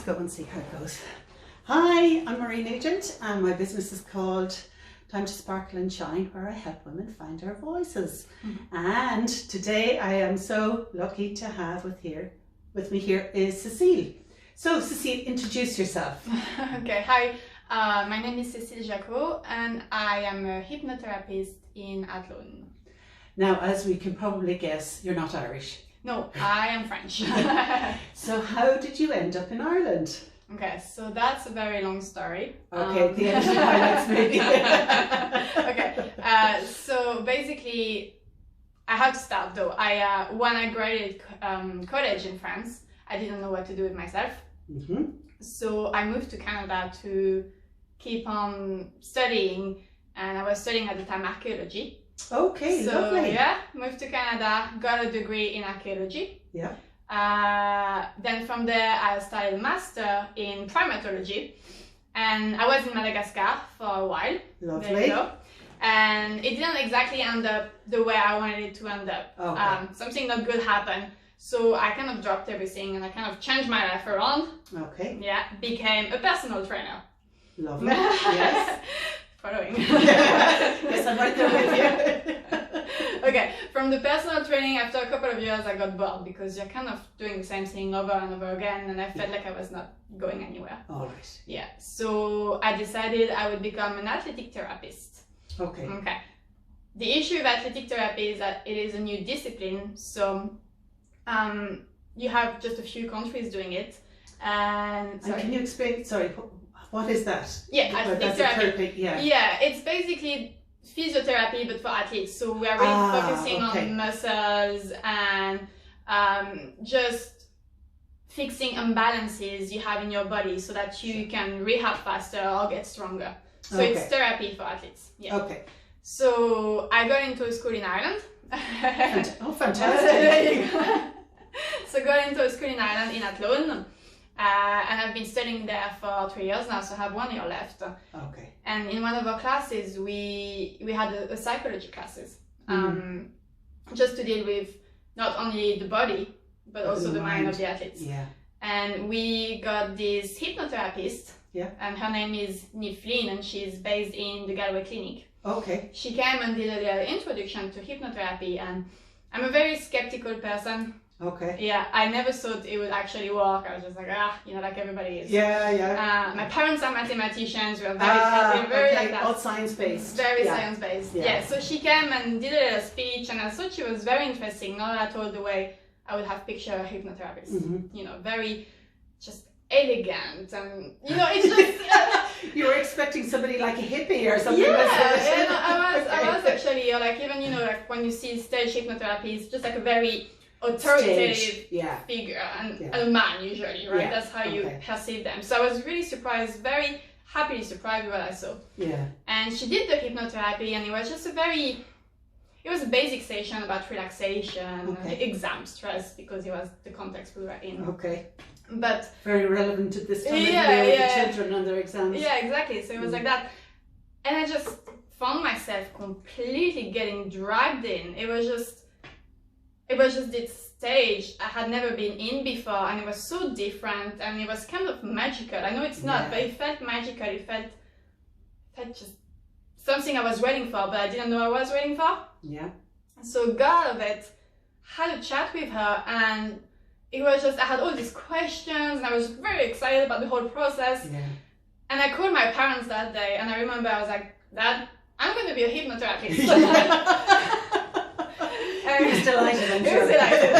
go and see how it goes. Hi, I'm Marie Nugent and my business is called Time to Sparkle and Shine, where I help women find their voices. And today I am so lucky to have with me here is Cecile. So Cecile, introduce yourself. Okay, hi, my name is Cecile Jacquot and I am a hypnotherapist in Athlone. Now, as we can probably guess, you're not Irish. No, I am French. So how did you end up in Ireland? Okay, so that's a very long story. Okay, the end of the highlights maybe. Okay, so basically, I have to start though. When I graduated college in France, I didn't know what to do with myself. So I moved to Canada to keep on studying, and I was studying at the time archaeology. Okay, so, lovely. Yeah, moved to Canada, got a degree in archaeology. Yeah. Then from there, I started a master in primatology, and I was in Madagascar for a while. Lovely. And it didn't exactly end up the way I wanted it to end up. Okay. Something not good happened, so I kind of dropped everything and I kind of changed my life around. Okay. Yeah, became a personal trainer. Lovely. Yes. Following. Yes, I'm right there with you. Okay, from the personal training, after a couple of years, I got bored because you're kind of doing the same thing over and over again, and I felt like I was not going anywhere. All right. Yeah, so I decided I would become an athletic therapist. Okay. Okay. The issue with athletic therapy is that it is a new discipline, so you have just a few countries doing it. And can you explain? Sorry. What is that? Yeah, athletic therapy. Yeah, it's basically physiotherapy but for athletes. So we are really focusing on muscles and just fixing imbalances you have in your body so that you can rehab faster or get stronger. So it's therapy for athletes. Yeah. Okay. So I got into a school in Ireland. Oh, fantastic! So got into a school in Ireland in Athlone. And I've been studying there for 3 years now, so I have 1 year left. Okay. And in one of our classes, we had a psychology classes, just to deal with not only the body, but also the mind of the athletes. Yeah. And we got this hypnotherapist, and her name is Niamh Flynn, and she's based in the Galway clinic. Okay. She came and did a little introduction to hypnotherapy, and I'm a very skeptical person. Okay. Yeah, I never thought it would actually work. I was just like, like everybody is. Yeah. My parents are mathematicicians. We are very like that. All science-based. Very science-based. Yeah. So she came and did a little speech, and I thought she was very interesting. Not at all the way I would have pictured a hypnotherapist. You know, very just elegant, and it's just. You were expecting somebody like a hippie or something. I was actually like even like when you see stage hypnotherapy, it's just like a very authoritative figure and a man usually, right? That's how you perceive them. So I was really surprised, very happily surprised with what I saw. Yeah. And she did the hypnotherapy, and it was just it was a basic session about relaxation, exam stress, because it was the context we were in. Okay. But very relevant at this time of year with the children and their exams. Yeah, exactly. So it was like that. And I just found myself completely getting dragged in. It was just this stage I had never been in before, and it was so different, and it was kind of magical. I know it's not, but it felt magical. It felt just something I was waiting for, but I didn't know I was waiting for. Yeah. So got out of it, had a chat with her, and it was just, I had all these questions, and I was very excited about the whole process. Yeah. And I called my parents that day, and I remember I was like, Dad, I'm going to be a hypnotherapist. He was delighted, I'm sure. He was delighted.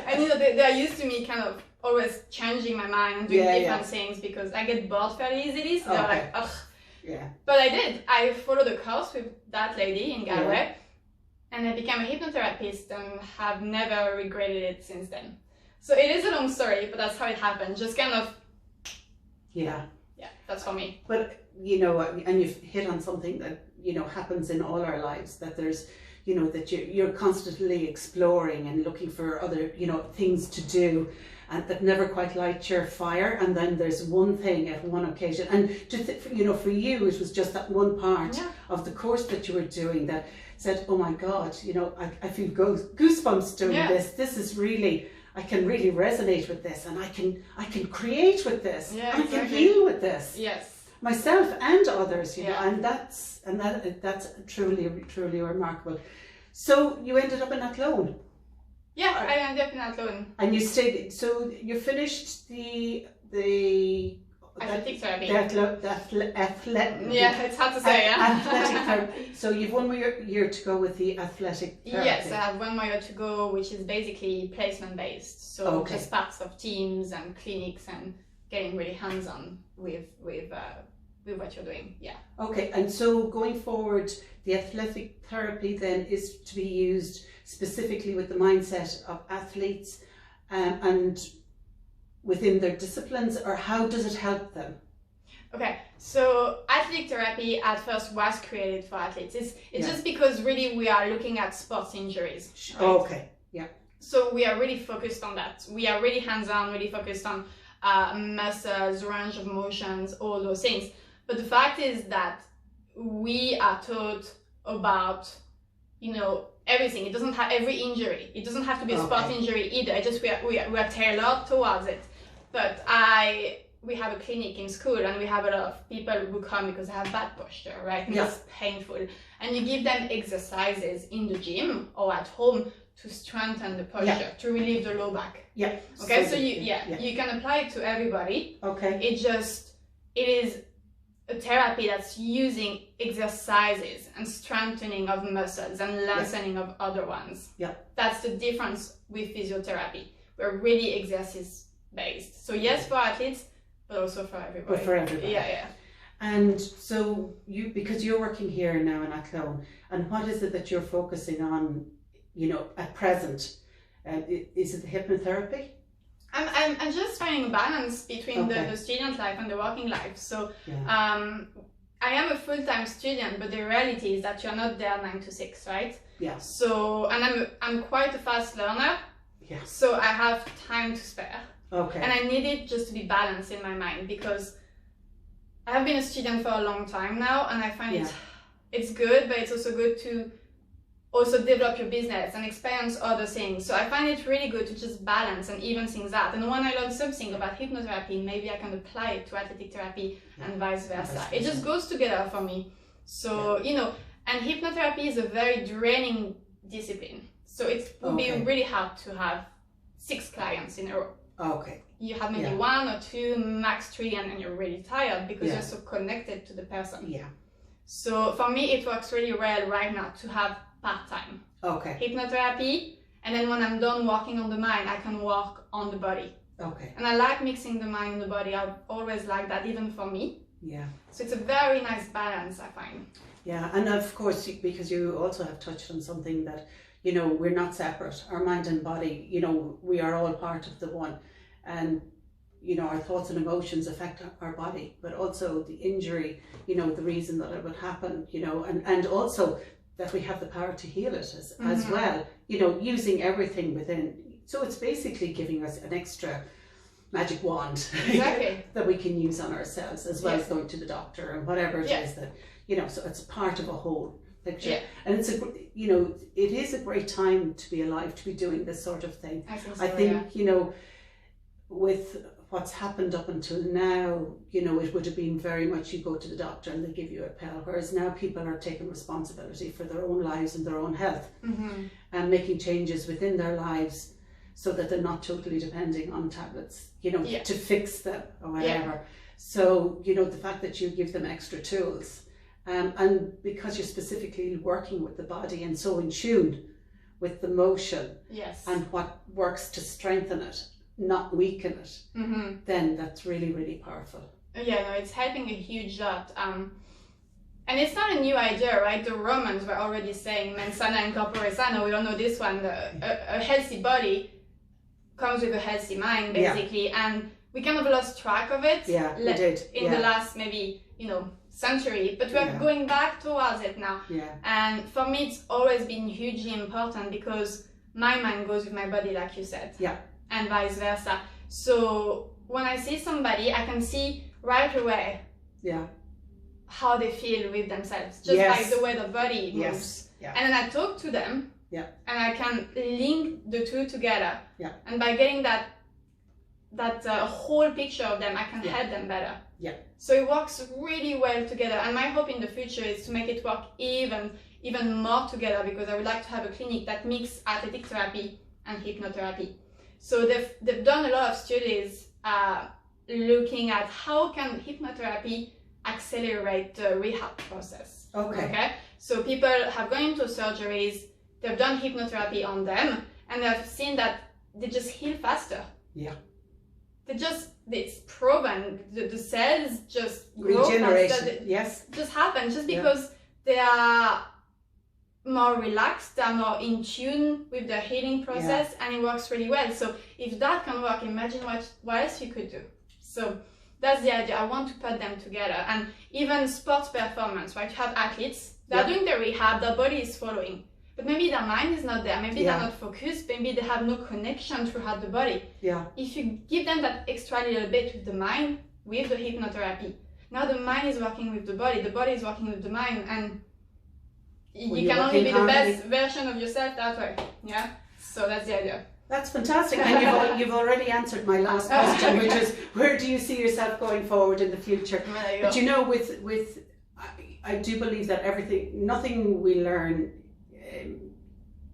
And they're used to me kind of always changing my mind and doing different things, because I get bored fairly easily, so they're like, ugh. Yeah. But I did. I followed a course with that lady in Galway, and I became a hypnotherapist and have never regretted it since then. So it is a long story, but that's how it happened. Just kind of... Yeah, that's for me. But, and you've hit on something that, happens in all our lives, that there's that you're constantly exploring and looking for other, things to do, and that never quite light your fire. And then there's one thing at one occasion, and just, for you, it was just that one part of the course that you were doing that said, oh my God, I feel goosebumps doing this. This is really I can really resonate with this, and I can create with this, Yeah, and exactly. I can heal with this. Yes. Myself and others, you know, Yeah. and that's truly remarkable. So you ended up in Athlone. Yeah, I ended up in Athlone. And you stayed. So you finished the Athletic therapy. athletic. Yeah, it's hard to say. Yeah. Athletic therapy. So you've 1 more year to go with the athletic therapy. Yes, I have 1 more year to go, which is basically placement based. So Okay. just parts of teams and clinics and getting really hands on with what you're doing. Yeah. Okay, and so going forward, the athletic therapy then is to be used specifically with the mindset of athletes and within their disciplines, or how does it help them? Okay, so athletic therapy at first was created for athletes. It's Yeah. just because really we are looking at sports injuries. Right? Okay, yeah. So we are really focused on that. We are really hands-on, really focused on muscles, range of motions, all those things. But the fact is that we are taught about, you know, everything. It doesn't have every injury. It doesn't have to be a sport injury either. It's just we are tailored towards it. But we have a clinic in school, and we have a lot of people who come because they have bad posture, right? And it's painful. And you give them exercises in the gym or at home to strengthen the posture, to relieve the low back. Yeah. Okay, so you can apply it to everybody. Okay. It is a therapy that's using exercises and strengthening of muscles and lengthening of other ones. Yeah. That's the difference with physiotherapy. We're really exercise based. So yes, for athletes, but also for everybody. But for everybody. Yeah. And so because you're working here now in Athlone, and what is it that you're focusing on, you know, at present? Is it the hypnotherapy? I'm just finding a balance between the student life and the working life. So I am a full-time student, but the reality is that you're not there 9 to 6, right? Yeah. So, and I'm quite a fast learner. Yeah. So I have time to spare. Okay. And I need it just to be balanced in my mind, because I have been a student for a long time now, and I find it's good, but it's also good to also develop your business and experience other things. So I find it really good to just balance and even things out. And when I learn something about hypnotherapy, maybe I can apply it to athletic therapy and vice versa. It just goes together for me. So, you know, and hypnotherapy is a very draining discipline. So it would be really hard to have 6 clients in a row. Okay. You have maybe 1 or 2, max 3, and then you're really tired because you're so connected to the person. Yeah. So for me, it works really well right now to have part-time hypnotherapy, and then when I'm done working on the mind, I can work on the body. Okay. And I like mixing the mind and the body. I've always liked that, even for me. Yeah. So it's a very nice balance, I find. Yeah, and of course, because you also have touched on something that, you know, we're not separate. Our mind and body, you know, we are all part of the one. And, you know, our thoughts and emotions affect our body, but also the injury, you know, the reason that it would happen, you know, and also that we have the power to heal it as well, you know, using everything within. So it's basically giving us an extra magic wand that we can use on ourselves, as well as going to the doctor and whatever it is that, you know, so it's part of a whole picture. And it's you know, it is a great time to be alive, to be doing this sort of thing. I think you know, with what's happened up until now, you know, it would have been very much you go to the doctor and they give you a pill, whereas now people are taking responsibility for their own lives and their own health and making changes within their lives so that they're not totally depending on tablets, you know, to fix them or whatever. So, you know, the fact that you give them extra tools and because you're specifically working with the body and so in tune with the motion and what works to strengthen it, not weaken it, then that's really, really powerful. Yeah, no, it's helping a huge lot. And it's not a new idea, right? The Romans were already saying mens sana in corpore sano. We all know this one. A healthy body comes with a healthy mind, basically. And we kind of lost track of it. Yeah, we did. In the last maybe, you know, century. But we're going back towards it now. Yeah. And for me, it's always been hugely important because my mind goes with my body, like you said. Yeah. And vice versa. So when I see somebody, I can see right away how they feel with themselves, just by the way the body moves. And then I talk to them Yeah. And I can link the two together. Yeah. And by getting that whole picture of them, I can Yeah. help them better. Yeah. So it works really well together. And my hope in the future is to make it work even more together, because I would like to have a clinic that mixes athletic therapy and hypnotherapy. So they've done a lot of studies looking at how can hypnotherapy accelerate the rehab process. Okay. So people have gone into surgeries, they've done hypnotherapy on them, and they've seen that they just heal faster. Yeah. It's proven, the cells just grow regeneration. faster. Yes. It just happens just because they are more relaxed, they're more in tune with the healing process, and it works really well. So if that can work, imagine what else you could do. So that's the idea. I want to put them together. And even sports performance, right? You have athletes, they're doing the rehab, their body is following, but maybe their mind is not there, maybe they're not focused, maybe they have no connection throughout the body. Yeah. If you give them that extra little bit with the mind, with the hypnotherapy, now the mind is working with the body is working with the mind, and you can only be the best version of yourself that way. Yeah. So that's the idea. That's fantastic. And you've already answered my last question, which is, where do you see yourself going forward in the future? But you know, with I do believe that nothing we learn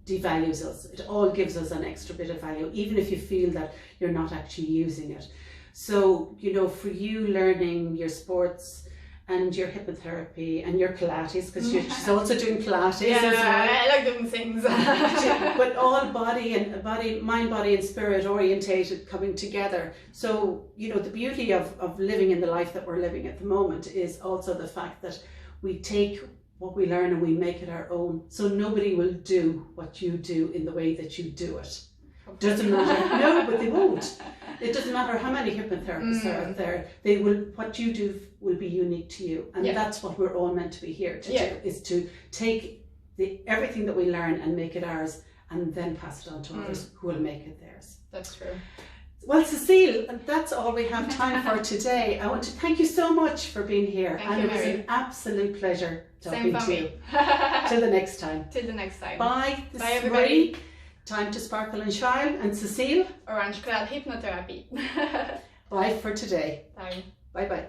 devalues us. It all gives us an extra bit of value, even if you feel that you're not actually using it. So, you know, for you, learning your sports and your hypnotherapy and your Pilates, because she's also doing Pilates as well. I like doing things. But all mind, body and spirit orientated, coming together. So, you know, the beauty of living in the life that we're living at the moment is also the fact that we take what we learn and we make it our own. So nobody will do what you do in the way that you do it. Doesn't matter. No, but they won't. It doesn't matter how many hypnotherapists are out there. What you do will be unique to you, and that's what we're all meant to be here to do, is to take everything that we learn and make it ours, and then pass it on to others who will make it theirs. That's true. Well, Cecile, that's all we have time for today. I want to thank you so much for being here, Thank you, it was an absolute pleasure Same talking for to you. me. Till the next time. Till the next time. Bye. This Bye, is everybody. Marie. Time to sparkle and shine. And Cecile. Orange Cloud Hypnotherapy. Bye for today. Bye. Bye bye.